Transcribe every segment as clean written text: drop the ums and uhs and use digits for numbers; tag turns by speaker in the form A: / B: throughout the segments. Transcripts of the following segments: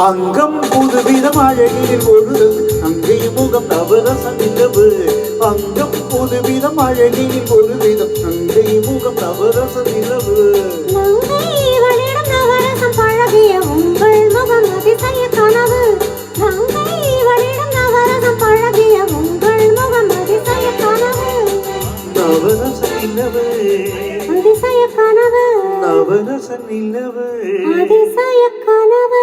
A: அங்கம் புதுவிதம் அழகில் ஒரு அங்கை முகம் நவரச நிலவு. அங்கம் புதுவிதம் அழகில் ஒரு விதம் அங்கை முகம் நவரச நிலவு.
B: நங்கைவளிடம் நவரசம் பழகிய உங்கள் முகம் அதிசய கனவு. நங்கைவளிடம் நவரசம் பழகிய உங்கள் முகம் அதிசய கனவு.
A: நவரச நிலவு
B: அதிசய கனவு.
A: நவரச நிலவு
B: அதிசய கனவு.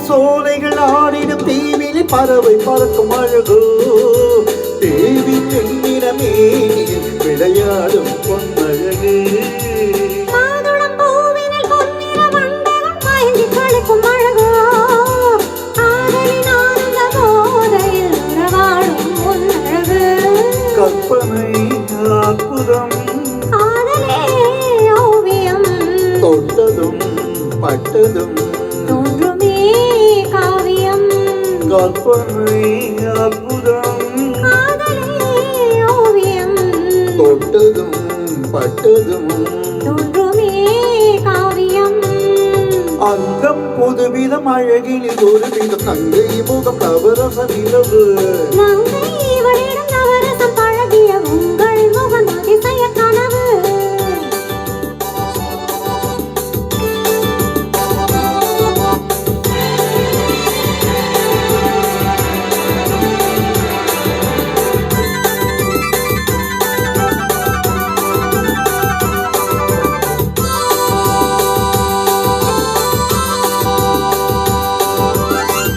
A: சோலைகள் ஆடிடும் தீவிலே பறவை பறக்கும் அழகோ. தேவி பெண்ணிடமே விளையாடும் பொன்னழகு.
B: மாதுளம் பூவினில் பொன்னிற வண்டகம் மயங்கி களிக்கும் அழகோ. காதலின் ஆனந்த போதையில் உறவாடும் பொன்னழகு.
A: கற்பனை அற்புதம்
B: காதலே ஓவியம்.
A: தொட்டதும் பட்டதும்
B: தோன்றுமே காவியம்.
A: கற்பனை அற்புதம்
B: காதலே ஓவியம்.
A: தொட்டதும் பட்டதும்
B: தோன்றுமே காவியம்.
A: அங்கம் புதுவிதம் அழகில் ஒரு விதம் தங்கை முகம் நவரச நிலவு.
B: நங்கைவளிடம் நவரசம் பழகிய உங்கள் முகம் அதிசய கனவு.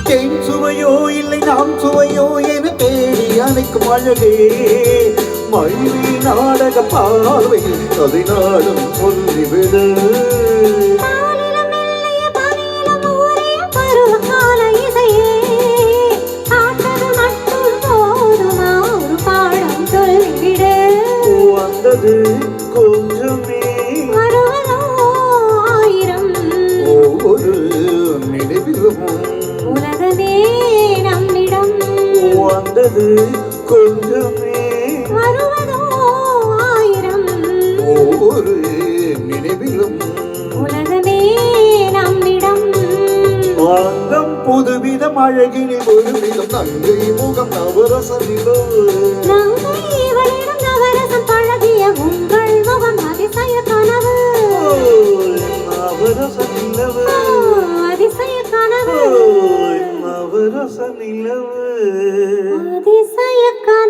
A: தேன் சுவையோ இல்லை நாம் சுவையோ என தேடி அணைக்கும் அழகே. மழை நாடக பார்வையில் கதை நாடும் சொல்லிவிடு.
B: பாலிலும் மெல்லிய பனியிலும் ஊறிய பருவகால இசையே. காட்டது மட்டும் போதுமா ஒரு பாடம் சொல்லிவிடு.
A: வந்தது கொஞ்சமே
B: வருவதோ ஆயிரம்.
A: ஒவ்வொரு நினைவிலும்
B: உலகமே நம்மிடம்.
A: வந்தது கொஞ்சமே
B: வருவதோ ஆயிரம்.
A: ஒவ்வொரு நினைவிலும்
B: உலகமே நம்மிடம்.
A: அங்கம் புதுவிதம் அழகில் ஒரு விதம் தங்கை முகம் நவரச நிலவு.
B: நங்கைவளிடம் நவரசம் பழகிய உங்கள் முகம் அதிசய கனவு.
A: நவரச நிலவு
B: அதிசய கனவு.
A: நவரச நிலவு
B: அதிசய கனவு.